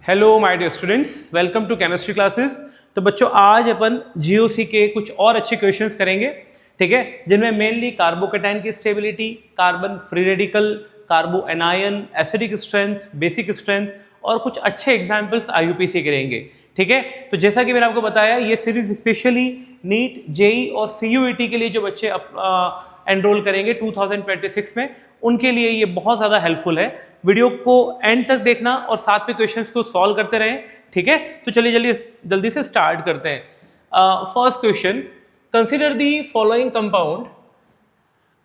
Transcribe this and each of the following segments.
Hello my dear students, welcome to chemistry classes. तो बच्चों आज अपन जीओसी के कुछ और अच्छे क्वेश्चंस करेंगे, ठीक है, जिनमें मेनली कार्बोकेटाइन की stability, carbon free radical, carbanion, acidic strength, basic strength और कुछ अच्छे एग्जाम्पल्स आईयूपीसी करेंगे, ठीक है। तो जैसा कि मैंने आपको बताया, ये सीरीज स्पेशली नीट, जेई और सीयूईटी के लिए जो बच्चे एनरोल करेंगे 2026 में, उनके लिए ये बहुत ज़्यादा हेल्पफुल है। वीडियो को एंड तक देखना और साथ में क्वेश्चंस को सॉल्व करते रहें, ठीक है। तो चलिए जल्दी से स्टार्ट करते हैं। First question, consider the following compound,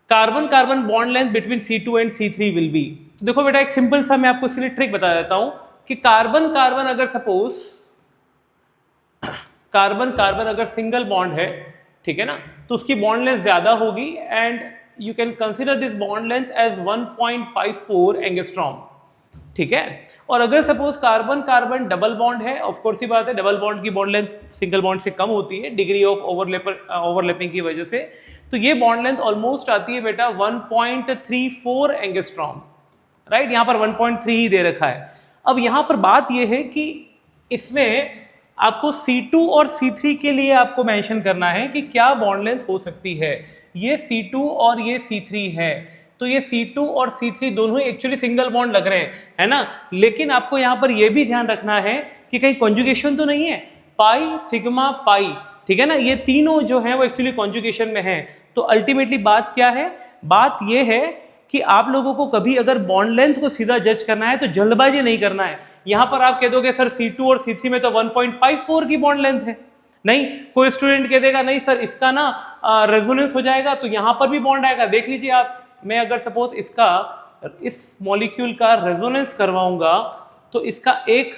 carbon carbon bond length between C2 and C3 will be. तो देखो बेटा, एक सिंपल सा मैं आपको इसके लिए ट्रिक बता देता हूं कि कार्बन कार्बन अगर सपोज कार्बन कार्बन अगर सिंगल बॉन्ड है, ठीक है ना, तो उसकी बॉन्ड लेंथ ज्यादा होगी and you can consider this bond length as 1.54 angstrom, ठीक है। और अगर suppose carbon carbon double bond है, ऑफ कोर्स ही बात है, डबल बॉन्ड की बॉन्ड लेंथ सिंगल बॉन्ड से कम होती है डिग्री ऑफ ओवरलैपिंग की वजह से, तो ये बॉन्ड लेंथ ऑलमोस्ट आती है बेटा 1.34 एंगस्ट्रॉम, राइट। यहां पर 1.3 ही दे रखा है। अब यहां पर बात यह है कि इसमें आपको C2 और C3 के लिए आपको मेंशन करना है कि क्या बॉन्ड लेंथ हो सकती है। ये C2 और ये C3 है, तो ये C2 और C3 दोनों ही एक्चुअली सिंगल बॉन्ड लग रहे हैं, है ना। लेकिन आपको यहां पर यह भी ध्यान रखना है कि कहीं कॉन्जुगेशन तो नहीं है, पाई सिग्मा पाई, ठीक है ना, ये तीनों जो है वो एक्चुअली कॉन्जुगेशन में है। तो अल्टीमेटली बात क्या है, बात यह है कि आप लोगों को कभी अगर बॉन्ड लेंथ को सीधा जज करना है तो जल्दबाजी नहीं करना है। यहां पर आप कह दोगे सर C2 और C3 में तो 1.54 की बॉन्ड लेंथ है, नहीं, कोई स्टूडेंट कह देगा नहीं सर इसका ना रेजोनेंस हो जाएगा तो यहां पर भी बॉन्ड आएगा। देख लीजिए आप, मैं अगर सपोज इस मॉलिक्यूल का रेजोनेंस करवाऊंगा तो इसका एक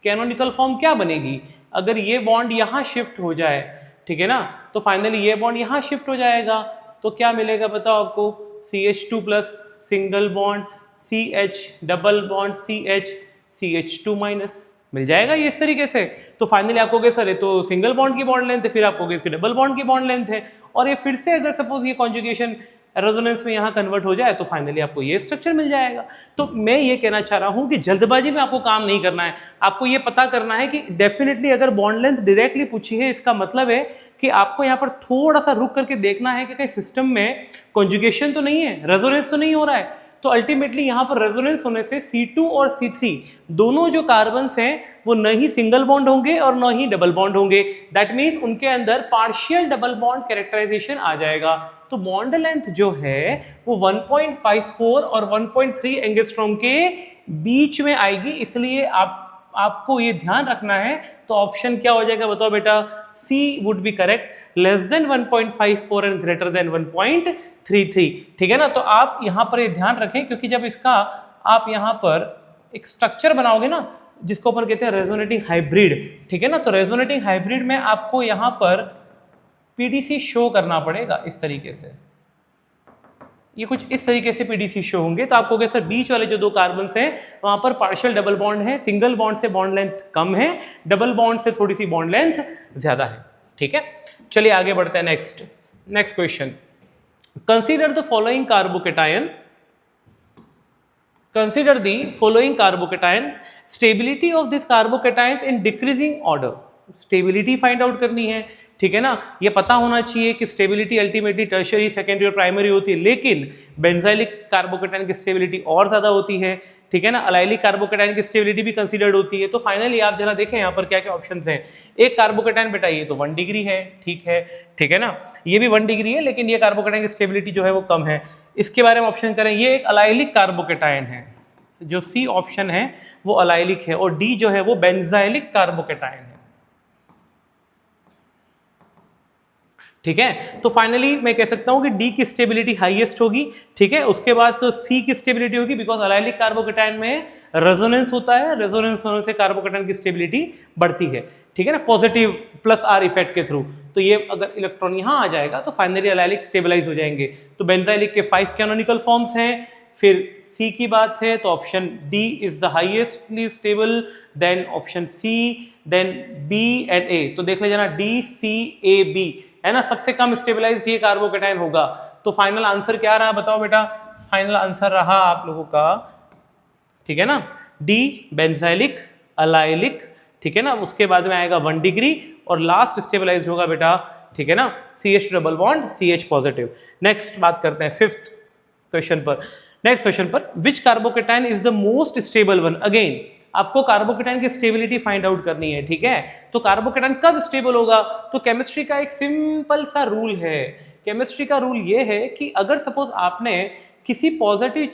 कैनोनिकल फॉर्म क्या बनेगी, अगर ये बॉन्ड यहां शिफ्ट हो जाए, ठीक है ना, तो फाइनली ये बॉन्ड यहां शिफ्ट हो जाएगा, तो क्या मिलेगा बताओ आपको, CH2 plus single bond CH double bond CH CH2 minus मिल जाएगा ये इस तरीके से। तो फाइनली आप कहोगे सर ये तो सिंगल बॉन्ड की बॉन्ड लेंथ है, फिर आप कहोगे इसकी डबल बॉन्ड की बॉन्ड लेंथ है, और ये फिर से अगर सपोज ये कॉन्जुगेशन रेजोनेंस में यहाँ कन्वर्ट हो जाए तो फाइनली आपको ये स्ट्रक्चर मिल जाएगा। तो मैं ये कहना चाह रहा हूँ कि जल्दबाजी में आपको काम नहीं करना है, आपको ये पता करना है कि डेफिनेटली अगर बॉन्ड लेंथ डायरेक्टली पूछी है, इसका मतलब है कि आपको यहाँ पर थोड़ा सा रुक करके देखना है कि कहीं सिस्टम में कॉन्जुगेशन तो नहीं है, रेजोनेंस तो नहीं हो रहा है। तो अल्टीमेटली यहां पर रेजोनेंस होने से C2 और C3 दोनों जो कार्बन्स हैं वो न ही सिंगल बॉन्ड होंगे और न ही डबल बॉन्ड होंगे। दैट मींस उनके अंदर पार्शियल डबल बॉन्ड कैरेक्टराइजेशन आ जाएगा। तो बॉन्ड लेंथ जो है वो 1.54 और 1.3 एंगस्ट्रॉम के बीच में आएगी, इसलिए आपको ये ध्यान रखना है। तो ऑप्शन क्या हो जाएगा बताओ बेटा, C would be correct, less than 1.54 and greater than 1.33, ठीक है ना। तो आप यहां पर ये ध्यान रखें, क्योंकि जब इसका आप यहां पर एक स्ट्रक्चर बनाओगे ना, जिसको अपन कहते हैं रेजोनेटिंग हाइब्रिड, ठीक है ना, तो रेजोनेटिंग हाइब्रिड में आपको यहां पर PDC शो करना पड़ेगा इस तरीके से, ये कुछ इस तरीके से PDC शो होंगे। तो आपको सर बीच वाले जो दो कार्बन्स हैं वहां पर पार्शियल डबल बॉन्ड है, सिंगल बॉन्ड से बॉन्ड लेंथ कम है, डबल बॉन्ड से थोड़ी सी बॉन्ड लेंथ ज्यादा है, ठीक है। चलिए आगे बढ़ते हैं। Next question, consider the following carbocation, consider the following carbocation, stability of this carbocations in decreasing order। Stability find out करनी है, ठीक है ना। ये पता होना चाहिए कि स्टेबिलिटी अल्टीमेटली टर्शियरी, सेकेंडरी और प्राइमरी होती है, लेकिन बेंजाइलिक कार्बोकेटाइन की स्टेबिलिटी और ज्यादा होती है, ठीक है ना। अलाइलिक कार्बोकेटाइन की स्टेबिलिटी भी कंसीडर्ड होती है। तो फाइनली आप जरा देखें यहाँ पर क्या क्या ऑप्शंस हैं। एक कार्बोकेटाइन बेटा ये तो 1 डिग्री है, ठीक है ना, ये भी 1 डिग्री है, लेकिन ये कार्बोकेटाइन की स्टेबिलिटी जो है वो कम है। इसके बारे में ऑप्शन करें, ये एक अलाइलिक कार्बोकेटाइन है, जो C ऑप्शन है वो अलाइलिक है, और D जो है वो बेंजाइलिक कार्बोकेटाइन है, ठीक है। तो फाइनली मैं कह सकता हूं कि D की स्टेबिलिटी हाईएस्ट होगी, ठीक है। उसके बाद तो C की स्टेबिलिटी होगी, बिकॉज अलाइलिक कार्बोकेटाइन में रेजोनेंस होता है, रेजोनेंस होने से कार्बोकेटाइन की स्टेबिलिटी बढ़ती है, ठीक है ना, पॉजिटिव प्लस R इफेक्ट के थ्रू। तो ये अगर इलेक्ट्रॉन यहां आ जाएगा तो फाइनली अलाइलिक स्टेबलाइज हो जाएंगे। तो बेंजाइलिक के 5 कैनोनिकल फॉर्म्स हैं। फिर C की बात है तो option D is the highestly stable, then option C, then B and A। तो देख लीजिए ना, D C A B है ना, सबसे कम स्टेबलाइज्ड ये कार्बोकेटाइन होगा। तो फाइनल आंसर क्या रहा बताओ बेटा, फाइनल आंसर रहा आप लोगों का, ठीक है ना, D बेंजाइलिक अलाइलिक, ठीक है ना, उसके बाद में आएगा 1 डिग्री और लास्ट स्टेबलाइज होगा बेटा, ठीक है ना, CH double bond CH positive. Next बात करते हैं फिफ्थ क्वेश्चन पर। नेक्स्ट क्वेश्चन पर, which carbocation is the most stable one. Again आपको कार्बोकेटाइन की स्टेबिलिटी फाइंड आउट करनी है, ठीक है। तो कार्बोकेटाइन कब स्टेबल होगा, तो केमिस्ट्री का एक सिंपल सा रूल है। केमिस्ट्री का रूल ये है कि अगर सपोज आपने किसी पॉजिटिव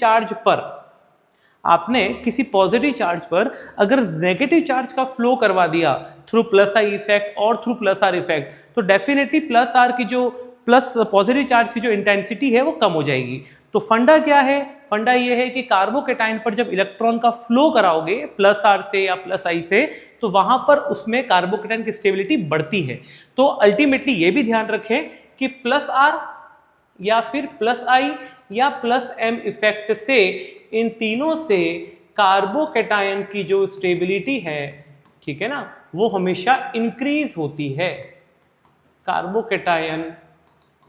चार्ज पर अगर नेगेटिव चार्ज का फ्लो करवा दिया थ्रू प्लस आई इफेक्ट और थ्रू प्लस आर इफेक्ट, तो डेफिनेटली प्लस आर की जो प्लस पॉजिटिव चार्ज की जो इंटेंसिटी है वो कम हो जाएगी। तो फंडा क्या है, फंडा ये है कि कार्बोकेटाइन पर जब इलेक्ट्रॉन का फ्लो कराओगे प्लस आर से या प्लस आई से, तो वहां पर उसमें कार्बोकेटाइन की स्टेबिलिटी बढ़ती है। तो अल्टीमेटली ये भी ध्यान रखें कि प्लस आर या फिर प्लस आई या प्लस एम इफेक्ट से, इन तीनों से कार्बोकेटाइन की जो स्टेबिलिटी है, ठीक है ना, वो हमेशा इंक्रीज होती है। कार्बोकेटाइन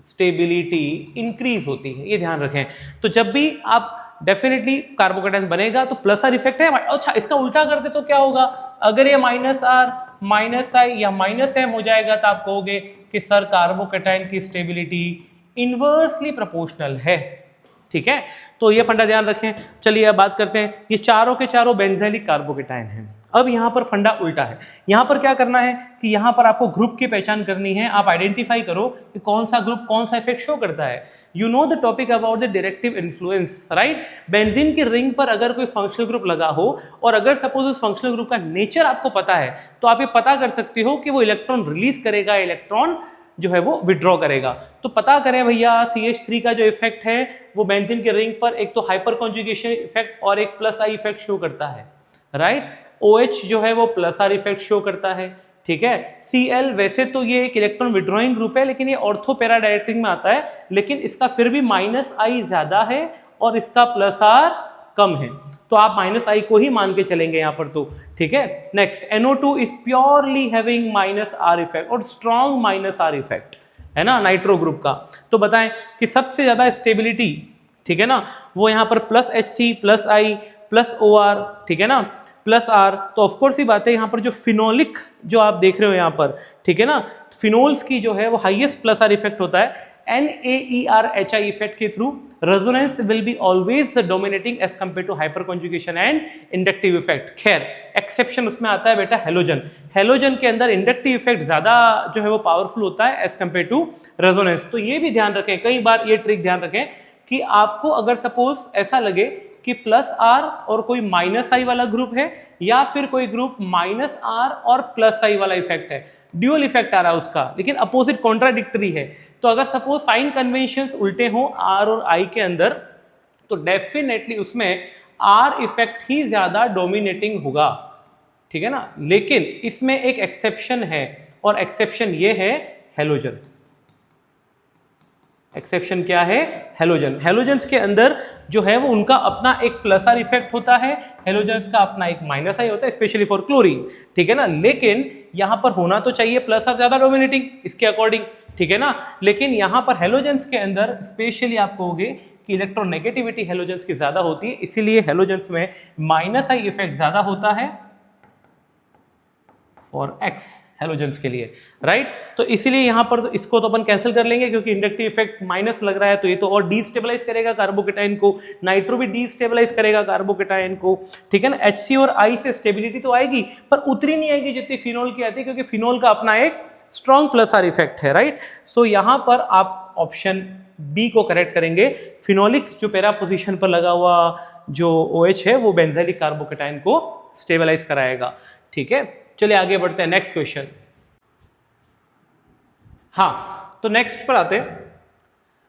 स्टेबिलिटी इंक्रीज होती है, ये ध्यान रखें। तो जब भी आप डेफिनेटली कार्बोकेटाइन बनेगा तो प्लस आर इफेक्ट है। अच्छा, इसका उल्टा करते तो क्या होगा, अगर ये माइनस आर माइनस आई या माइनस एम हो जाएगा तो आप कहोगे कि सर कार्बोकेटाइन की स्टेबिलिटी इनवर्सली प्रोपोर्शनल है, ठीक है। तो ये फंडा ध्यान रखें। चलिए अब बात करते हैं, ये चारों के चारों बेंजोइलिक कार्बोकेटाइन हैं। अब यहाँ पर फंडा उल्टा है। यहाँ पर क्या करना है कि यहाँ पर आपको ग्रुप की पहचान करनी है। आप आइडेंटिफाई करो कि कौन सा ग्रुप कौन सा इफेक्ट शो करता है। You know the topic about the directive influence, right. Benzene की रिंग पर अगर कोई फंक्शनल ग्रुप लगा हो और अगर सपोज उस फंक्शनल ग्रुप का नेचर आपको पता है, तो आप ये पता कर सकते हो कि वो इलेक्ट्रॉन रिलीज करेगा, इलेक्ट्रॉन जो है वो विड्रॉ करेगा। तो पता करें भैया, CH3 का जो इफेक्ट है वो बेंजीन के रिंग पर एक तो हाइपर कॉन्जुगेशन इफेक्ट और एक प्लस आई इफेक्ट शो करता है, राइट। OH जो है वो प्लस आर इफेक्ट शो करता है, ठीक है। Cl वैसे तो ये एक इलेक्ट्रॉन विड्रॉइंग ग्रुप है, लेकिन ये ऑर्थो पैरा डायरेक्टिंग में आता है, लेकिन इसका फिर भी माइनस आई ज्यादा है और इसका प्लस आर कम है, तो आप माइनस आई को ही मान के चलेंगे यहाँ पर, तो ठीक है। Next, NO2 is purely having minus are effect और स्ट्रॉन्ग माइनस आर इफेक्ट, है ना, नाइट्रो ग्रुप का। तो बताएं कि सबसे ज्यादा स्टेबिलिटी, ठीक है ना, वो यहाँ पर plus HC plus I plus OR, ठीक है ना, प्लस आर। तो ऑफकोर्स ही बात है, यहाँ पर जो फिनोलिक जो आप देख रहे हो यहाँ पर, ठीक है ना, फिनोल्स की जो है वो हाईएस्ट प्लस आर इफेक्ट होता है। NAERHI इफेक्ट के through resonance will be always dominating as compare to hyperconjugation and inductive effect. खैर एक्सेप्शन उसमें आता है बेटा हेलोजन। हेलोजन के अंदर इंडक्टिव इफेक्ट ज्यादा जो है वो पावरफुल होता है एज कंपेयर टू रेजोनेंस। तो ये भी ध्यान रखें, कई बार ये ट्रिक ध्यान रखें कि आपको अगर सपोज ऐसा लगे कि प्लस आर और कोई माइनस आई वाला ग्रुप है, या फिर कोई ग्रुप माइनस आर और प्लस आई वाला इफेक्ट है, ड्यूअल इफेक्ट आ रहा है उसका, लेकिन अपोजिट कॉन्ट्राडिक्टरी है, तो अगर सपोज साइन कन्वेंशंस उल्टे हों आर और आई के अंदर, तो डेफिनेटली उसमें आर इफेक्ट ही ज्यादा डोमिनेटिंग होगा, ठीक है ना। लेकिन इसमें एक एक्सेप्शन है और एक्सेप्शन ये है हेलोजन। एक्सेप्शन क्या है, हेलोजन। हेलोजेंस के अंदर जो है वो उनका अपना एक प्लस आर इफेक्ट होता है, हेलोजेंस का अपना एक माइनस आई होता है, स्पेशली फॉर क्लोरीन, ठीक है ना। लेकिन यहां पर होना तो चाहिए प्लस आर ज्यादा डोमिनेटिंग इसके अकॉर्डिंग, ठीक है ना। लेकिन यहां पर हेलोजेंस के अंदर स्पेशली आप कहोगे कि इलेक्ट्रोनेगेटिविटी हेलोजेंस की ज्यादा होती है, इसीलिए हेलोजेंस में माइनस आई इफेक्ट ज्यादा होता है फॉर एक्स हेलोजेंस के लिए, राइट। तो इसीलिए यहां पर तो इसको तो अपन कैंसिल कर लेंगे, क्योंकि इंडक्टिव इफेक्ट माइनस लग रहा है, तो ये तो और डीस्टेबलाइज करेगा कार्बोकेटाइन को, नाइट्रो भी डीस्टेबलाइज करेगा कार्बोकेटाइन को, ठीक है ना। HC और I से स्टेबिलिटी तो आएगी पर उतनी नहीं आएगी जितनी फिनोल की आती है, क्योंकि फिनोल का अपना एक स्ट्रॉन्ग प्लस आर इफेक्ट है, राइट। सो यहां पर आप ऑप्शन बी को करेक्ट करेंगे। फिनोलिक जो पैरा पोजीशन पर लगा हुआ जो OH है वो बेंजोइलिक कार्बोकेटाइन को स्टेबलाइज कराएगा, ठीक है। चलिए आगे बढ़ते हैं, नेक्स्ट क्वेश्चन। हाँ, तो नेक्स्ट पर आते हैं,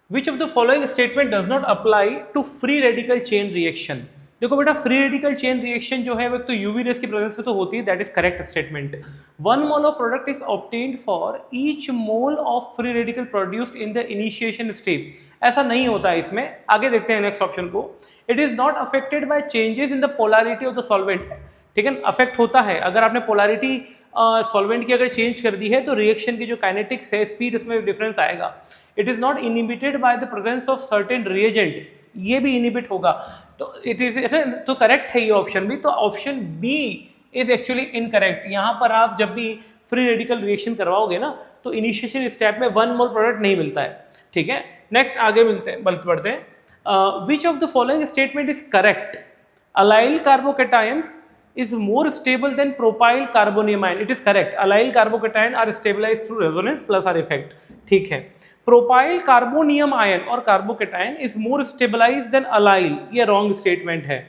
which of the following statement does not apply to free radical chain reaction. देखो बेटा, फ्री रेडिकल चेन रिएक्शन जो है वो तो यूवी रेस की प्रेजेंस में तो होती है, that is correct statement. 1 mole of product is obtained for each mole of free radical produced in the initiation step. ऐसा नहीं होता है इसमें, आगे देखते हैं नेक्स्ट ऑप्शन को। It is not affected by changes in the polarity of the solvent, ठीक है। अफेक्ट होता है अगर आपने पोलैरिटी सॉल्वेंट की अगर चेंज कर दी है तो रिएक्शन की जो काइनेटिक्स है, स्पीड, उसमें डिफरेंस आएगा। It is not inhibited by the presence of certain reagent, ये भी इनिबिट होगा। तो इट इज तो करेक्ट है ये ऑप्शन भी, तो option B is actually incorrect. यहाँ पर आप जब भी फ्री रेडिकल रिएक्शन करवाओगे ना तो इनिशिएशन स्टेप में 1 मोल प्रोडक्ट नहीं मिलता है, ठीक है। नेक्स्ट आगे बढ़ते हैं। Which of the following statement is correct? Allyl carbocation is more stable than propyl carbonium ion. It is correct. Allyl carbocation are stabilized through resonance plus R effect. ठीक है। Propyl carbonium ion और carbocation is more stabilized than allyl. ये wrong statement है,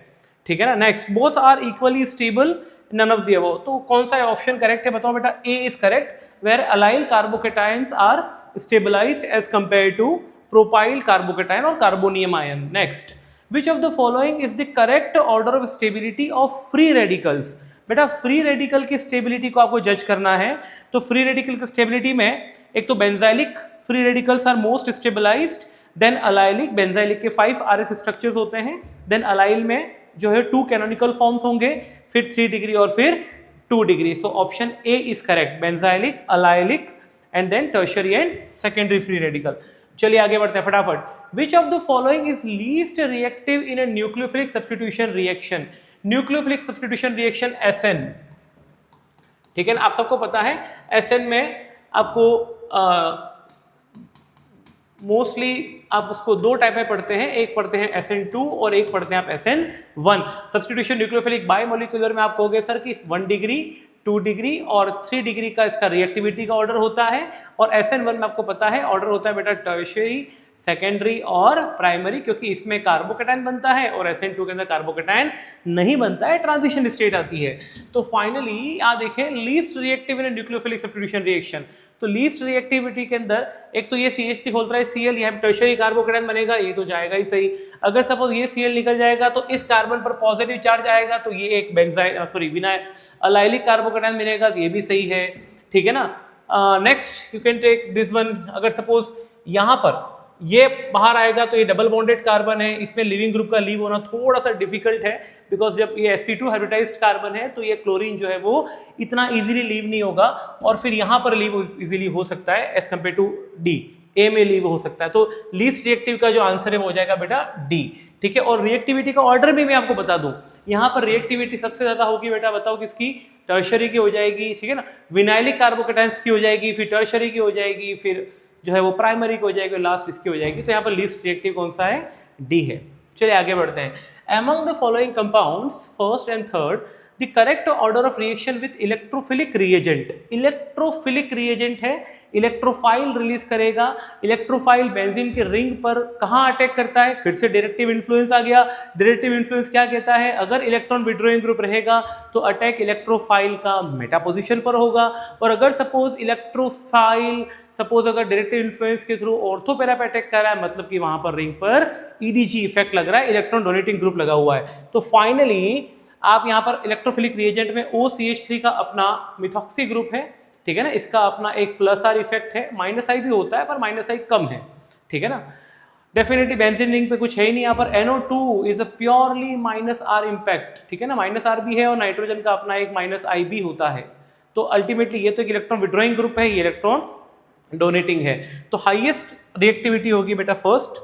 ठीक है ना। Next, both are equally stable. None of the above. तो कौन सा ऑप्शन करेक्ट है बताओ बेटा? A is correct, where allyl carbocations are stabilized as compared to propyl carbocation और carbonium ion. Next. Which of the following is the correct order of stability of free radicals? बेटा free radical की stability को आपको जज करना है, तो free radical की स्टेबिलिटी में एक तो benzylic free radicals are most stabilized, then allylic, benzylic के 5 RS स्ट्रक्चर्स होते हैं, देन अलाइल में जो है 2 कैनोनिकल फॉर्म्स होंगे, फिर 3 डिग्री और फिर 2 डिग्री। So option A is correct, benzylic, allylic and then tertiary and secondary free radical. चलिए आगे बढ़ते हैं फटाफट। Which of the following is least reactive in a nucleophilic substitution reaction? Nucleophilic substitution reaction SN, ठीक है ना। आप सबको पता है SN में आपको मोस्टली आप उसको 2 टाइप में पढ़ते हैं, एक पढ़ते हैं SN2 और एक पढ़ते हैं आप SN1। सब्स्टिट्यूशन न्यूक्लियोफिलिक बायमोलिकुलर में आप कहोगे सर कि 1 डिग्री, 2 डिग्री और 3 डिग्री का इसका रिएक्टिविटी का ऑर्डर होता है, और SN1 में आपको पता है ऑर्डर होता है बेटा टर्शियरी, सेकेंडरी और प्राइमरी, क्योंकि इसमें कार्बोकेटायन बनता है और SN2 के अंदर कार्बोकेटायन नहीं बनता है, ट्रांजिशन स्टेट आती है। तो फाइनली यहाँ देखें लीस्ट रिएक्टिव इन न्यूक्लियोफिलिक सब्स्टिट्यूशन रिएक्शन, तो लीस्ट रिएक्टिविटी के अंदर एक तो ये CH3 खोल रहा है Cl, यहाँ टर्शियरी कार्बोकेटायन बनेगा, ये तो जाएगा ही सही। अगर सपोज ये Cl निकल जाएगा तो इस कार्बन पर पॉजिटिव चार्ज आएगा, तो ये एक बेंजाइल अलाइलिक कार्बोकेटायन मिलेगा, तो ये भी सही है, ठीक है ना। Next you can take this one. अगर सपोज यहाँ पर ये बाहर आएगा तो ये डबल बॉन्डेड कार्बन है, इसमें लिविंग ग्रुप का लीव होना थोड़ा सा डिफिकल्ट है, बिकॉज जब ये sp2 हाइब्रिडाइज्ड कार्बन है तो ये क्लोरीन जो है वो इतना इजीली लीव नहीं होगा, और फिर यहाँ पर लीव इजीली हो सकता है एज कम्पेयर टू डी, ए में लीव हो सकता है। तो लीस्ट रिएक्टिव का जो आंसर है वो हो जाएगा बेटा डी, ठीक है। और रिएक्टिविटी का ऑर्डर भी मैं आपको बता दूं, यहाँ पर रिएक्टिविटी सबसे ज्यादा होगी बेटा, बताओ किसकी? टर्शियरी की हो जाएगी, ठीक है ना। विनाइलिक कार्बोकेटायंस की हो जाएगी, फिर टर्शियरी की हो जाएगी, फिर जो है वो प्राइमरी की हो जाएगी, लास्ट इसकी हो जाएगी। तो यहाँ पर लीस्ट रिएक्टिव कौन सा है? डी है। चलिए आगे बढ़ते हैं। Among the following compounds, first and third, the correct order of reaction with electrophilic reagent. Electrophilic reagent है, इलेक्ट्रोफाइल रिलीज करेगा। इलेक्ट्रोफाइल बेंजीन के रिंग पर कहाँ अटैक करता है? फिर से डायरेक्टिव इन्फ्लुएंस आ गया। डायरेक्टिव इन्फ्लुएंस क्या कहता है? अगर इलेक्ट्रॉन विड्रॉइंग ग्रुप रहेगा तो अटैक इलेक्ट्रोफाइल का मेटा पोजिशन पर होगा, और अगर सपोज इलेक्ट्रोफाइल अगर डायरेक्टिव इन्फ्लुएंस के थ्रू ऑर्थो पैरा पे अटैक कर रहा है, मतलब कि वहां पर रिंग पर EDG इफेक्ट लग रहा है, इलेक्ट्रॉन डोनेटिंग ग्रुप लगा हुआ है। तो फाइनली आप यहाँ पर इलेक्ट्रोफिलिक रिएजेंट में OCH3 का अपना मिथॉक्सी ग्रुप है, ठीक है ना, इसका अपना एक +R इफेक्ट है, -I भी होता है पर -I कम है, ठीक है ना। डेफिनेटली बेंजीन रिंग पे कुछ है ही नहीं यहाँ पर। NO2 is a purely -R impact, ठीक है ना, -R भी है, और नाइट्रोजन का अपना एक -I भी होता है। तो अल्टीमेटली ये तो एक इलेक्ट्रॉन विड्रॉइंग ग्रुप है, ये इलेक्ट्रॉन डोनेटिंग है। तो हाईएस्ट रिएक्टिविटी होगी बेटा फर्स्ट,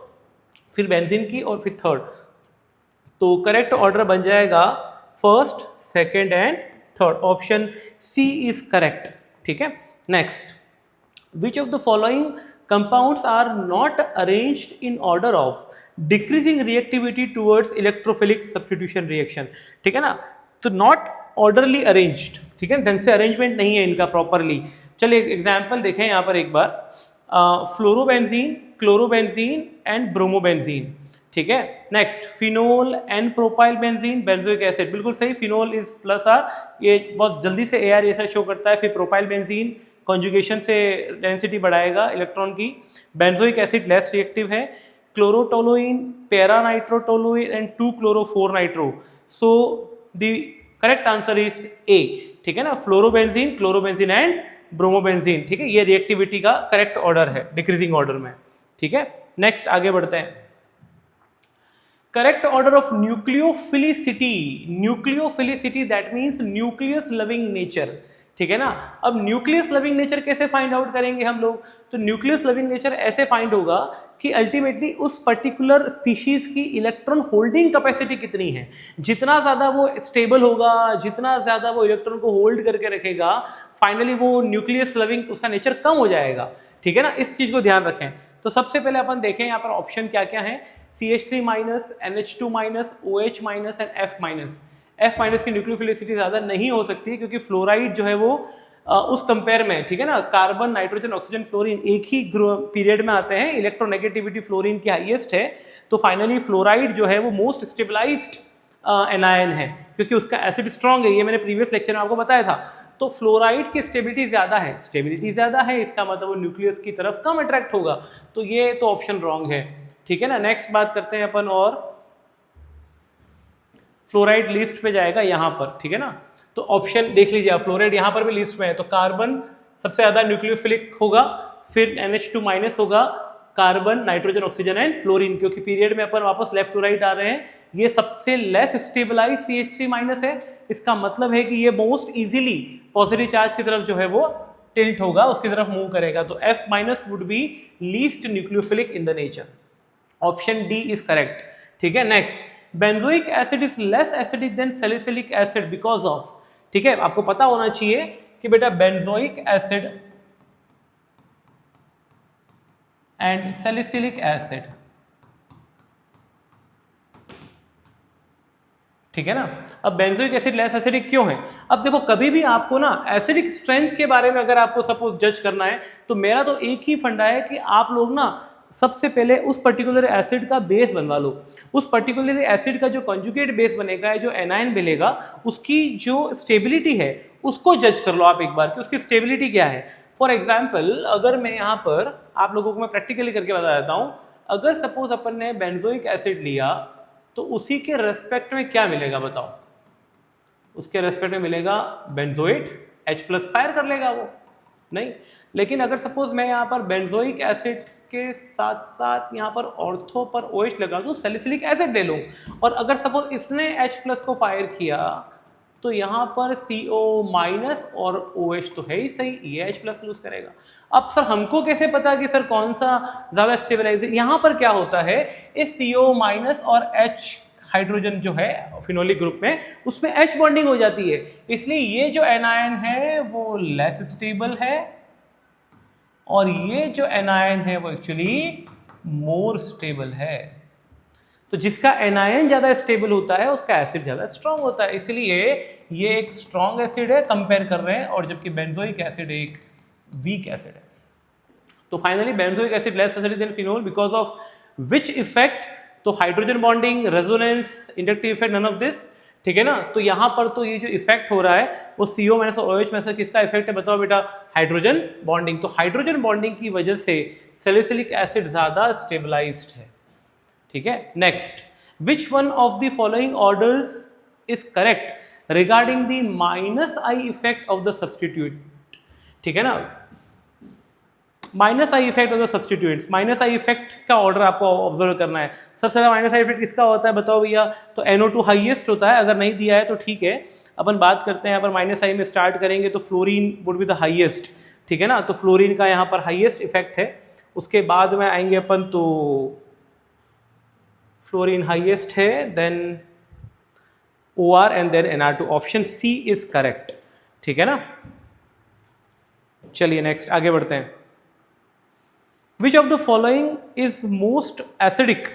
फिर बेंजीन की, और फिर थर्ड। तो करेक्ट ऑर्डर बन जाएगा first, second and third. Option C is correct, ठीक है। Next, which of the following compounds are not arranged in order of decreasing reactivity towards electrophilic substitution reaction, ठीक है ना। तो नॉट ऑर्डरली अरेंज्ड, ठीक है, ढंग से अरेंजमेंट नहीं है इनका प्रॉपरली। चलिए एग्जाम्पल देखें यहाँ पर एक बार। फ्लोरोबेंजीन, क्लोरोबेंजीन एंड ब्रोमोबेंजीन, ठीक है। Next, phenol and propyl benzene, benzoic acid, बिल्कुल सही। फिनोल इज +R, ये बहुत जल्दी से AR ऐसा शो करता है। फिर प्रोपाइल बेंजीन कॉन्जुगेशन से डेंसिटी बढ़ाएगा इलेक्ट्रॉन की। बेंजोइक एसिड लेस रिएक्टिव है। Chlorotoluene, para nitrotoluene and 2-chloro-4-nitro। So the correct answer is A, ठीक है ना, फ्लोरोबेंजीन, क्लोरोबेंजीन एंड ब्रोमोबेंजीन, ठीक है। ये रिएक्टिविटी का करेक्ट ऑर्डर है डिक्रीजिंग ऑर्डर में, ठीक है। नेक्स्ट आगे बढ़ते हैं। Correct order of nucleophilicity, nucleophilicity that means nucleus loving nature, ठीक है ना। अब न्यूक्लियस लविंग नेचर कैसे फाइंड आउट करेंगे हम लोग? तो न्यूक्लियस लविंग नेचर ऐसे फाइंड होगा कि अल्टीमेटली उस पर्टिकुलर स्पीशीज की इलेक्ट्रॉन होल्डिंग कैपेसिटी कितनी है। जितना ज़्यादा वो स्टेबल होगा, जितना ज़्यादा वो इलेक्ट्रॉन को होल्ड करके रखेगा, फाइनली वो न्यूक्लियस लविंग उसका नेचर कम हो जाएगा। ठीक है ना, इस चीज़ को ध्यान रखें। तो सबसे पहले अपन देखें यहाँ पर ऑप्शन क्या क्या है। CH3 minus, NH2 minus, OH minus and F minus. F minus की न्यूक्लियोफिलिसिटी ज़्यादा नहीं हो सकती क्योंकि फ्लोराइड जो है वो उस कंपेयर में, ठीक है ना, कार्बन, नाइट्रोजन, ऑक्सीजन, फ्लोरीन एक ही पीरियड में आते हैं। इलेक्ट्रोनेगेटिविटी फ्लोरीन की हाईएस्ट है, तो फाइनली फ्लोराइड जो है वो मोस्ट स्टेबलाइज्ड एनायन है क्योंकि उसका एसिड स्ट्रॉन्ग है। ये मैंने प्रीवियस लेक्चर में आपको बताया था। तो फ्लोराइड की स्टेबिलिटी ज़्यादा है, स्टेबिलिटी ज़्यादा है, इसका मतलब वो न्यूक्लियस की तरफ कम अट्रैक्ट होगा। तो ये तो ऑप्शन रॉन्ग है। ठीक है ना, नेक्स्ट बात करते हैं अपन। और फ्लोराइड लिस्ट पे जाएगा यहाँ पर, ठीक है ना। तो ऑप्शन देख लीजिए आप, फ्लोराइड यहाँ पर भी लिस्ट में है। तो कार्बन सबसे ज़्यादा न्यूक्लियोफिलिक होगा, फिर NH2 माइनस होगा, carbon, nitrogen, oxygen and fluorine, क्योंकि पीरियड में अपन वापस लेफ्ट टू राइट आ रहे हैं। ये सबसे लेस स्टेबलाइज CH3 माइनस है। इसका मतलब है कि ये मोस्ट इजीली पॉजिटिव चार्ज की तरफ जो है वो टिल्ट होगा, उसकी तरफ मूव करेगा। तो F minus would be least nucleophilic in the nature. Option D is correct. ठीक है, next, benzoic acid is less acidic then salicylic acid because of. ठीक है, आपको पता होना चाहिए कि बेटा benzoic acid and salicylic acid, ठीक है ना। अब बेंजोइक एसिड लेस एसिडिक क्यों है? अब देखो, कभी भी आपको ना एसिडिक स्ट्रेंथ के बारे में अगर आपको सपोज जज करना है तो मेरा तो एक ही फंडा है कि आप लोग ना सबसे पहले उस पर्टिकुलर एसिड का बेस बनवा लो। उस पर्टिकुलर एसिड का जो कॉन्जुगेट बेस बनेगा, जो एनायन मिलेगा, उसकी जो स्टेबिलिटी है उसको जज कर लो आप एक बार कि उसकी स्टेबिलिटी क्या है। फॉर एग्जाम्पल, अगर मैं यहाँ पर आप लोगों को मैं प्रैक्टिकली करके बता देता हूँ। अगर सपोज अपन ने बेंजोइक एसिड लिया तो उसी के रेस्पेक्ट में क्या मिलेगा बताओ? उसके रेस्पेक्ट में मिलेगा बेंजोएट, H+ फायर कर लेगा वो? नहीं। लेकिन अगर सपोज मैं यहाँ पर बेंजोइक एसिड के साथ साथ यहाँ पर ऑर्थो पर OH लगा दूँ, सैलिसिलिक एसिड ले लूँ, और अगर सपोज इसने H+ को फायर किया तो यहाँ पर CO माइनस और OH तो है ही सही, ये H+ लूज करेगा। अब सर हमको कैसे पता कि सर कौन सा ज़्यादा स्टेबलाइज है? यहाँ पर क्या होता है, इस CO माइनस और H हाइड्रोजन जो है फिनोलिक ग्रुप में, उसमें H बॉन्डिंग हो जाती है, इसलिए ये जो एनायन है वो लेस स्टेबल है और ये जो एनायन है वो एक्चुअली मोर स्टेबल है। तो जिसका एनायन ज्यादा स्टेबल होता है उसका एसिड ज्यादा स्ट्रांग होता है, इसलिए ये एक स्ट्रांग एसिड है कंपेयर कर रहे हैं, और जबकि बेंजोइक एसिड एक वीक एसिड है। तो finally benzoic acid less acidic than phenol because of which effect? तो hydrogen bonding, resonance, inductive effect, none of this. ठीक है ना। तो यहाँ पर तो ये जो इफेक्ट हो रहा है वो CO माइनस और OH में से किसका इफेक्ट है बताओ बेटा? Hydrogen bonding. तो हाइड्रोजन बॉन्डिंग की वजह से सैलिसिलिक एसिड ज्यादा स्टेबलाइज्ड है। ठीक है, next, which one of the following orders is correct regarding the -I effect of the substitute? ठीक है ना, -I effect of the substituents. -I effect का ऑर्डर आपको ऑब्जर्व करना है। सबसे ज्यादा -I इफेक्ट किसका होता है बताओ भैया? तो NO2 हाईएस्ट होता है, अगर नहीं दिया है तो ठीक है, अपन बात करते हैं। यहाँ पर -I में स्टार्ट करेंगे तो fluorine would be the highest. ठीक है ना, तो फ्लोरीन का यहाँ पर हाईएस्ट इफेक्ट है। उसके बाद में आएंगे अपन तो फ्लोरीन हाईएस्ट है, then OR and then NR2। Option C is correct. ठीक है ना, चलिए नेक्स्ट आगे बढ़ते हैं। Which of the following is most acidic?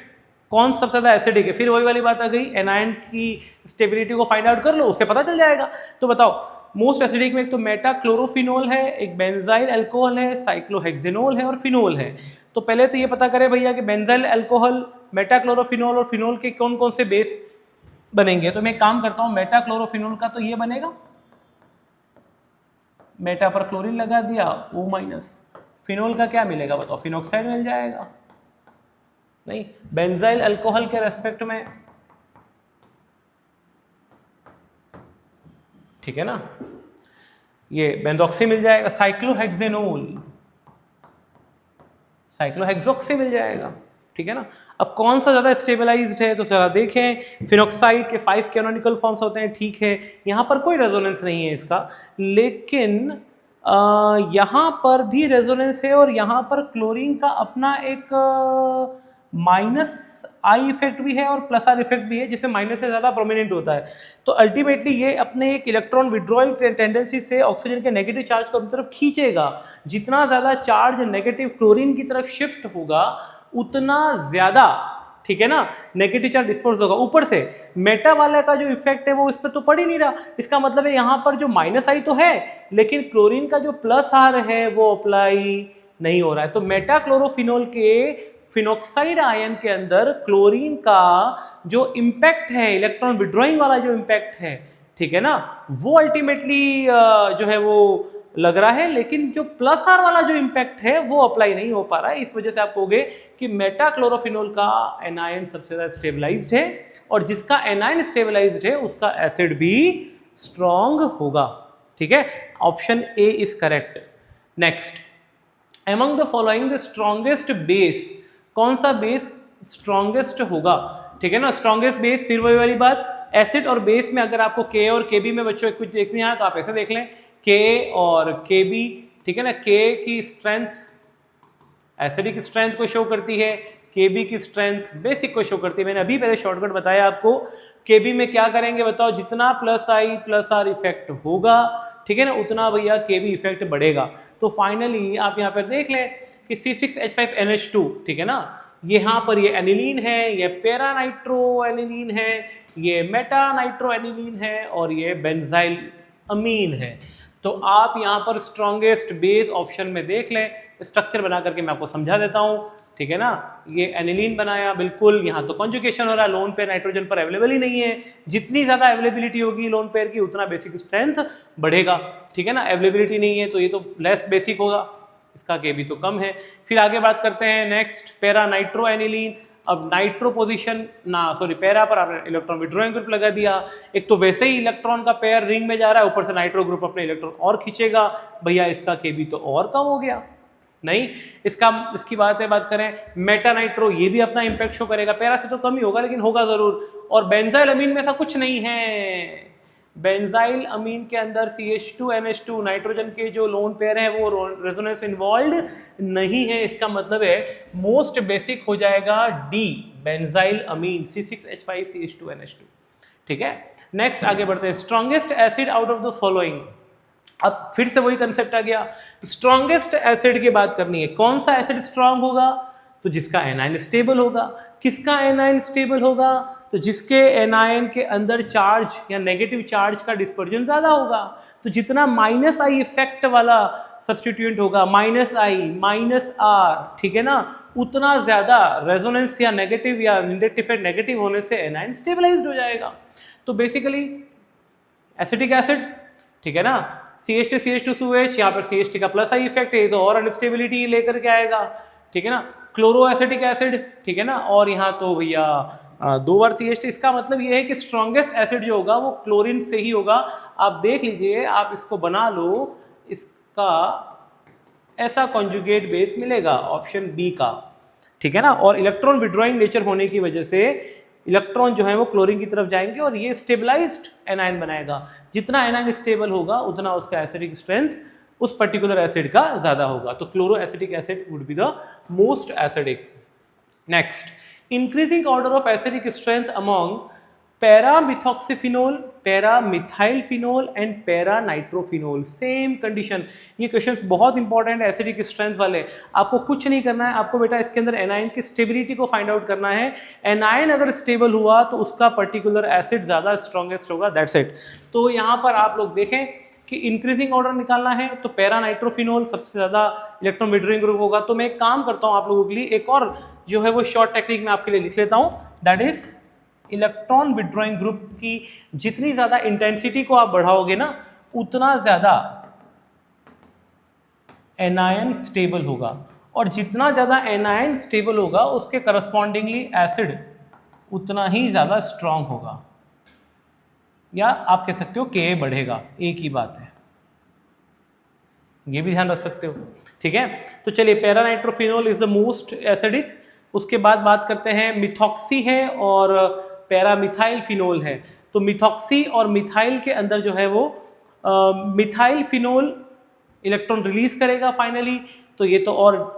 कौन सबसे ज्यादा एसिडिक है? फिर वही वाली बात आ गई, एनायन की स्टेबिलिटी को फाइंड आउट कर लो, उससे पता चल जाएगा। तो बताओ मोस्ट एसिडिक में एक तो मेटा क्लोरोफिनोल है, एक बेंजाइल अल्कोहल है, साइक्लोहेक्सेनोल है और फिनोल है। तो पहले तो ये पता करें भैया कि बेंजाइल अल्कोहल, मेटा क्लोरोफिनोल और फिनोल के कौन कौन से बेस बनेंगे। तो मैं एक काम करता हूं, मेटा क्लोरोफिनोल का तो ये बनेगा, मेटा पर क्लोरीन लगा दिया, O-। फिनोल का क्या मिलेगा बताओ? फिनोक्साइड मिल जाएगा। नहीं, बेंजाइल अल्कोहल के रेस्पेक्ट में, ठीक है ना, ये बेंजोक्सी मिल जाएगा। साइक्लोहेक्सेनोल, साइक्लोहेक्सोक्सी मिल जाएगा। ठीक है ना। अब कौन सा ज़्यादा स्टेबलाइज्ड है तो जरा देखें, फिनॉक्साइड के 5 कैनोनिकल फॉर्म्स होते हैं, ठीक है, यहाँ पर कोई रेजोनेंस नहीं है इसका, लेकिन यहाँ पर भी रेजोनेंस है और यहाँ पर क्लोरीन का अपना एक माइनस आई इफेक्ट भी है और प्लस आर इफेक्ट भी है, जिससे माइनस से ज़्यादा प्रोमिनेंट होता है। तो अल्टीमेटली ये अपने एक इलेक्ट्रॉन विड्रॉयल टेंडेंसी से ऑक्सीजन के नेगेटिव चार्ज को अपनी तरफ खींचेगा। जितना ज़्यादा चार्ज नेगेटिव क्लोरीन की तरफ शिफ्ट होगा उतना ज़्यादा, ठीक है ना, नेगेटिव चार्ज डिस्पोज होगा। ऊपर से मेटा वाले का जो इफेक्ट है वो इस पर तो पड़ ही नहीं रहा, इसका मतलब है यहाँ पर जो माइनस आई तो है लेकिन क्लोरीन का जो प्लस आर है वो अप्लाई नहीं हो रहा है। तो मेटा क्लोरोफिनोल के फिनॉक्साइड आयन के अंदर क्लोरीन का जो इम्पैक्ट है, इलेक्ट्रॉन विड्रॉइंग वाला जो इम्पैक्ट है, ठीक है ना, वो अल्टीमेटली जो है वो लग रहा है, लेकिन जो प्लस आर वाला जो इम्पैक्ट है वो अप्लाई नहीं हो पा रहा है। इस वजह से आप कहोगे कि मेटा क्लोरोफिनोल का एनायन सबसे ज्यादा स्टेबलाइज्ड है और जिसका एनायन स्टेबलाइज्ड है उसका एसिड भी स्ट्रॉन्ग होगा, ठीक है। Option A is correct. Next, among the following the strongest base, कौन सा बेस स्ट्रॉन्गेस्ट होगा, ठीक है ना। स्ट्रॉन्गेस्ट बेस, फिर वही वाली बात, एसिड और बेस में अगर आपको के और के बी में बच्चों कुछ देखनी है तो आप ऐसे देख लें, के और के बी, ठीक है ना। के की स्ट्रेंथ एसिडिक स्ट्रेंथ को शो करती है, के बी की स्ट्रेंथ बेसिक को शो करती है। मैंने अभी पहले शॉर्टकट बताया आपको। के बी में क्या करेंगे बताओ, जितना plus I plus are effect होगा, ठीक है ना, उतना भैया के बी इफेक्ट बढ़ेगा। तो फाइनली आप यहाँ पर देख लें कि C6H5NH2, ठीक है ना, यहाँ पर ये एनिलीन है, ये पैरा नाइट्रो एनिलीन है, ये मेटा नाइट्रो एनिलीन है और ये बेंजाइल अमीन है। तो आप यहाँ पर स्ट्रॉन्गेस्ट बेस ऑप्शन में देख लें। स्ट्रक्चर बना करके मैं आपको समझा देता हूँ, ठीक है ना। ये एनिलीन बनाया, बिल्कुल, यहाँ तो कॉन्जुगेशन हो रहा है, लोन पेयर नाइट्रोजन पर अवेलेबल ही नहीं है। जितनी ज़्यादा अवेलेबिलिटी होगी लोन पेयर की उतना बेसिक स्ट्रेंथ बढ़ेगा, ठीक है ना। अवेलेबिलिटी नहीं है तो ये तो लेस बेसिक होगा, इसका के भी तो कम है। फिर आगे बात करते हैं नेक्स्ट, पैरा नाइट्रो एनिलीन। अब नाइट्रो पोजीशन ना सॉरी पैरा पर आपने इलेक्ट्रॉन विड्रॉइंग ग्रुप लगा दिया, एक तो वैसे ही इलेक्ट्रॉन का पेयर रिंग में जा रहा है, ऊपर से नाइट्रो ग्रुप अपने इलेक्ट्रॉन और खींचेगा, भैया इसका के भी तो और कम हो गया। नहीं, इसकी बात करें मेटा नाइट्रो, ये भी अपना इंपैक्ट शो करेगा, पैरा से तो कम ही होगा लेकिन होगा जरूर। और बेंजाइल अमीन में ऐसा कुछ नहीं है, बेंजाइल अमीन के अंदर CH2NH2 नाइट्रोजन के जो लोन पेयर है वो रेजोनेंस इन्वॉल्व नहीं है। इसका मतलब है मोस्ट बेसिक हो जाएगा डी, बेंजाइल अमीन C6H5CH2NH2, ठीक है। नेक्स्ट आगे बढ़ते हैं, strongest acid out of the following. अब फिर से वही कंसेप्ट आ गया, स्ट्रॉन्गेस्ट एसिड की बात करनी है। कौन सा एसिड स्ट्रॉन्ग होगा, तो जिसका एनायन स्टेबल होगा। किसका एनायन स्टेबल होगा, तो जिसके एनायन के अंदर चार्ज या नेगेटिव चार्ज का डिस्पर्जन ज़्यादा होगा। तो जितना माइनस आई इफेक्ट वाला सब्स्टिट्यूएंट होगा, माइनस आई माइनस आर, ठीक है ना, उतना ज़्यादा रेजोनेंस या नेगेटिव या इंडायरेक्ट इफेक्ट नेगेटिव होने से एनायन स्टेबलाइज्ड हो जाएगा। तो बेसिकली एसिटिक एसिड, ठीक है ना, CH2CH2SOH, यहाँ पर CH2 का प्लस आई इफेक्ट है तो और अनस्टेबिलिटी लेकर के आएगा, ठीक है ना। क्लोरो एसिटिक एसिड, ठीक है ना, और यहाँ तो भैया 2 बार CH2। इसका मतलब ये है कि स्ट्रॉन्गेस्ट एसिड जो होगा वो क्लोरीन से ही होगा। आप देख लीजिए, आप इसको बना लो, इसका ऐसा कॉन्जुगेट बेस मिलेगा ऑप्शन बी का, ठीक है ना। और इलेक्ट्रॉन विड्रॉइंग नेचर होने की वजह से इलेक्ट्रॉन जो है वो क्लोरीन की तरफ जाएंगे और ये स्टेबलाइज्ड एनायन बनाएगा। जितना एनायन स्टेबल होगा उतना उसका एसिडिक स्ट्रेंथ उस पर्टिकुलर एसिड का ज्यादा होगा। तो chloro acetic acid would be the most acidic. Next, increasing order of acidic strength among para methoxyphenol, para methyl phenol and para nitrophenol. Same condition. ये questions बहुत इंपॉर्टेंट है acidic strength वाले। आपको कुछ नहीं करना है, आपको बेटा इसके अंदर एनायन की स्टेबिलिटी को फाइंड आउट करना है। एनायन अगर स्टेबल हुआ तो उसका पर्टिकुलर एसिड ज्यादा स्ट्रॉन्गेस्ट होगा, दैट्स इट। तो यहाँ पर आप लोग देखें कि इंक्रीजिंग ऑर्डर निकालना है तो पैरा नाइट्रोफिनोल सबसे ज्यादा इलेक्ट्रॉन विड्रॉइंग ग्रुप होगा। तो मैं एक काम करता हूँ आप लोगों के लिए, एक और जो है वो शॉर्ट टेक्निक में आपके लिए लिख लेता हूँ, that is electron withdrawing group की जितनी ज्यादा इंटेंसिटी को आप बढ़ाओगे ना उतना ज्यादा एनायन स्टेबल होगा, और जितना ज्यादा एनायन स्टेबल होगा उसके करस्पॉन्डिंगली एसिड उतना ही ज्यादा स्ट्रांग होगा, या आप कह सकते हो के बढ़ेगा, एक ही बात है, ये भी ध्यान रख सकते हो, ठीक है। तो चलिए, para nitrophenol is the most acidic, उसके बाद बात करते हैं मिथॉक्सी है और पैरामिथाइल फिनोल है। तो मिथॉक्सी और मिथाइल के अंदर जो है वो मिथाइल फिनोल इलेक्ट्रॉन रिलीज करेगा फाइनली, तो ये तो और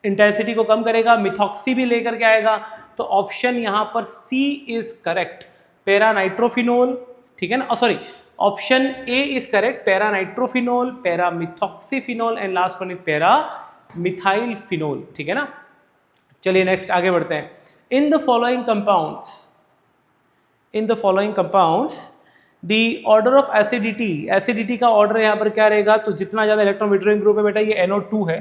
इंटेंसिटी को कम करेगा, मिथॉक्सी भी लेकर के आएगा। तो ऑप्शन यहाँ पर C is correct, para nitrophenol, ठीक है ना, sorry option A is correct, para nitrophenol, para methoxyphenol and last one is para methyl phenol, ठीक है ना। चलिए नेक्स्ट आगे बढ़ते हैं। In the following compounds the order of acidity का ऑर्डर यहाँ पर क्या रहेगा, तो जितना ज्यादा इलेक्ट्रॉन विड्रॉइंग ग्रुप है बेटा ये NO2 है,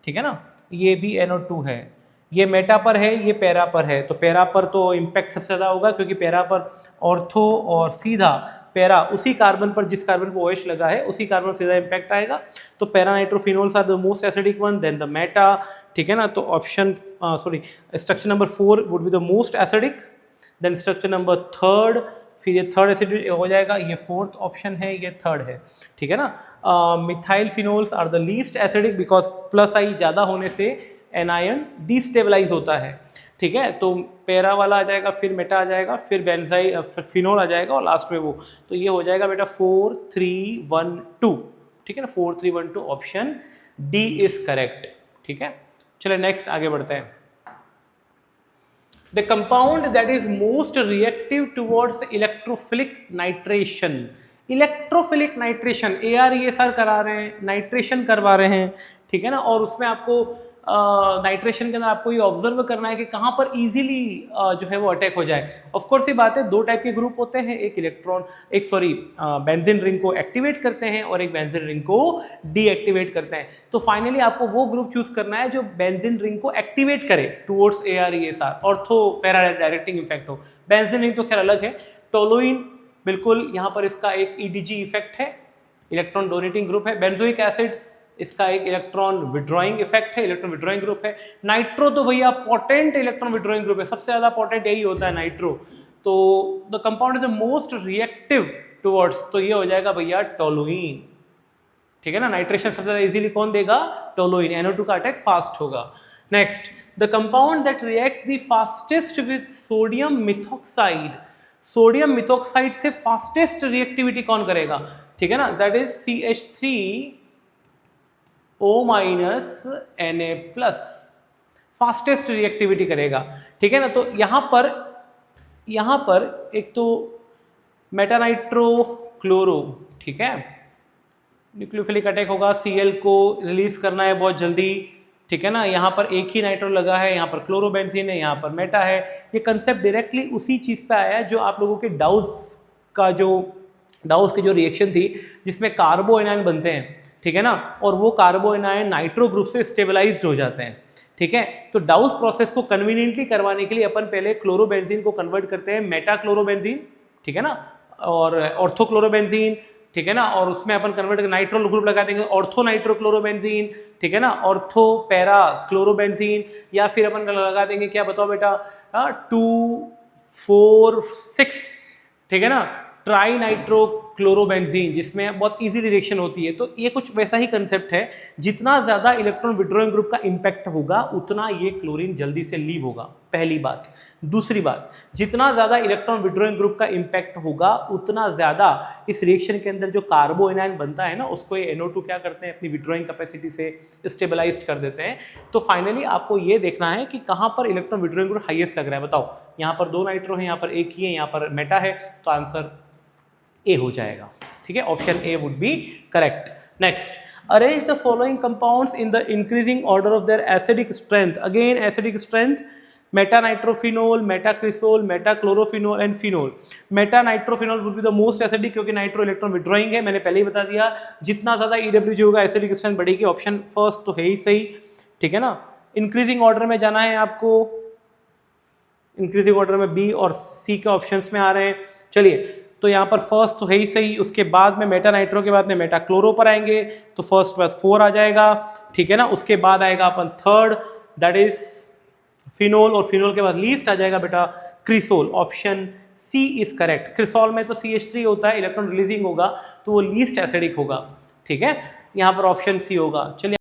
ठीक है ना, ये भी NO2 है, ये मेटा पर है, ये पैरा पर है। तो पैरा पर तो इम्पैक्ट सबसे ज़्यादा होगा क्योंकि पैरा पर ऑर्थो और सीधा पैरा उसी कार्बन पर, जिस कार्बन पर OH लगा है उसी कार्बन सीधा इम्पैक्ट आएगा। तो para nitrophenols are the most acidic one, then the meta, ठीक है ना। तो option structure number 4 would be the most acidic, then structure number 3, फिर ये थर्ड एसिड हो जाएगा, ये फोर्थ ऑप्शन है, ये थर्ड है, ठीक है ना। Methyl phenols are the least acidic because plus I ज़्यादा होने से एनायन डिस्टेबलाइज होता है, ठीक है। तो पैरा वाला आ जाएगा, फिर मेटा आ जाएगा, फिर बेंजाइल, फिर फिनोल आ जाएगा और लास्ट में वो, तो ये हो जाएगा बेटा 4 3 1 2, ठीक है ना, 4 3 1 2 ऑप्शन डी इज करेक्ट, ठीक है। चलिए नेक्स्ट आगे बढ़ते हैं। The compound that is most reactive towards electrophilic nitration, electrophilic nitration ARESR करा रहे हैं, नाइट्रेशन करवा रहे हैं, ठीक है ना। और उसमें आपको नाइट्रेशन के अंदर आपको ये ऑब्जर्व करना है कि कहाँ पर इजीली जो है वो अटैक हो जाए। ऑफ कोर्स ये बात है, दो टाइप के ग्रुप होते हैं, एक बेंजीन रिंग को एक्टिवेट करते हैं और एक बेंजीन रिंग को डीएक्टिवेट करते हैं। तो फाइनली आपको वो ग्रुप चूज करना है जो बेंजीन रिंग को एक्टिवेट करे towards ARESR, ortho para directing effect हो। बेंजीन रिंग तो खैर अलग है, टोलुइन बिल्कुल यहाँ पर इसका एक EDG इफेक्ट है, इलेक्ट्रॉन डोनेटिंग ग्रुप है। बेंजोइक एसिड इसका एक इलेक्ट्रॉन विड्रॉइंग इफेक्ट है, इलेक्ट्रॉन विड्रॉइंग ग्रुप है। नाइट्रो तो भैया पोटेंट इलेक्ट्रॉन विड्रॉइंग ग्रुप है, सबसे ज्यादा पोटेंट यही होता है नाइट्रो। तो the compound is the most reactive towards, तो ये हो जाएगा भैया टोलुइन, ठीक है ना। नाइट्रेशन सबसे ज्यादा इजीली कौन देगा, टोलुइन, NO2 का अटैक फास्ट होगा। Next, the compound that reacts the fastest with sodium methoxide, sodium methoxide से फास्टेस्ट रिएक्टिविटी कौन करेगा, ठीक है ना, that is CH3O- Na+, fastest reactivity करेगा, ठीक है ना। तो यहाँ पर एक तो मेटानाइट्रोक्लोरो, ठीक है, न्यूक्लियोफिलिक अटैक होगा, Cl को रिलीज करना है बहुत जल्दी, ठीक है ना। यहाँ पर एक ही नाइट्रो लगा है, यहाँ पर क्लोरोबेंजीन है, यहाँ पर मेटा है। ये कंसेप्ट डायरेक्टली उसी चीज़ पे आया है जो आप लोगों के डाउस की जो रिएक्शन थी जिसमें कार्बो एनायन बनते हैं, ठीक है ना, और वो कार्बो एनायन नाइट्रो ग्रुप से स्टेबलाइज्ड हो जाते हैं, ठीक है। तो डाउस प्रोसेस को कन्वीनियंटली करवाने के लिए अपन पहले क्लोरोबेंजीन को कन्वर्ट करते हैं मेटा क्लोरोबेंजीन, ठीक है ना, और ऑर्थोक्लोरोबेंजीन, ठीक है ना, और उसमें अपन कन्वर्ट नाइट्रो ग्रुप लगा देंगे ऑर्थो नाइट्रोक्लोरोबेंजीन, ठीक है ना, ऑर्थो पैरा क्लोरोबेंजीन, या फिर अपन लगा देंगे क्या बताओ बेटा 2 4 6, ठीक है ना, ट्राई नाइट्रोक्लोरोबेंजीन, जिसमें बहुत इजी रिएक्शन होती है। तो ये कुछ वैसा ही कंसेप्ट है, जितना ज्यादा इलेक्ट्रॉन विड्रॉइंग ग्रुप का इंपैक्ट होगा उतना ये क्लोरीन जल्दी से लीव होगा, पहली बात। दूसरी बात, जितना ज्यादा इलेक्ट्रॉन विड्रॉइंग ग्रुप का इंपैक्ट होगा उतना ज्यादा इस रिएक्शन के अंदर जो कार्बो एनायन बनता है ना, उसको ये NO2 क्या करते हैं, अपनी विड्रॉइंग कैपेसिटी से स्टेबलाइज कर देते हैं। तो फाइनली आपको ये देखना है कि कहाँ पर इलेक्ट्रॉन विड्रॉइंग ग्रुप हाईएस्ट लग रहा है, बताओ। यहाँ पर 2 नाइट्रो है, यहाँ पर एक ही है, यहाँ पर मेटा है, तो आंसर ए हो जाएगा, ठीक है, option A would be correct. Next, arrange the following compounds in the increasing order of their acidic strength. Again acidic strength, meta nitrophenol, meta cresol, meta chlorophenol and phenol. Meta nitrophenol would be the most acidic क्योंकि nitro electron withdrawing है, मैंने पहले ही बता दिया। जितना ज्यादा EWG होगा acidic strength बढ़ेगी, ऑप्शन फर्स्ट तो है ही सही, ठीक है ना। इंक्रीजिंग ऑर्डर में जाना है आपको, इंक्रीजिंग ऑर्डर में बी और सी के ऑप्शंस में आ रहे हैं। चलिए, तो यहाँ पर फर्स्ट तो है ही सही, उसके बाद में मेटा नाइट्रो के बाद में मेटा क्लोरो पर आएंगे, तो फर्स्ट के बाद 4 आ जाएगा, ठीक है ना। उसके बाद आएगा अपन थर्ड, दैट इज फिनोल, और फिनोल के बाद लीस्ट आ जाएगा बेटा cresol, option C is correct. Cresol में तो CH3 होता है, इलेक्ट्रॉन रिलीजिंग होगा, तो वो लीस्ट एसिडिक होगा, ठीक है, यहाँ पर ऑप्शन सी होगा। चलिए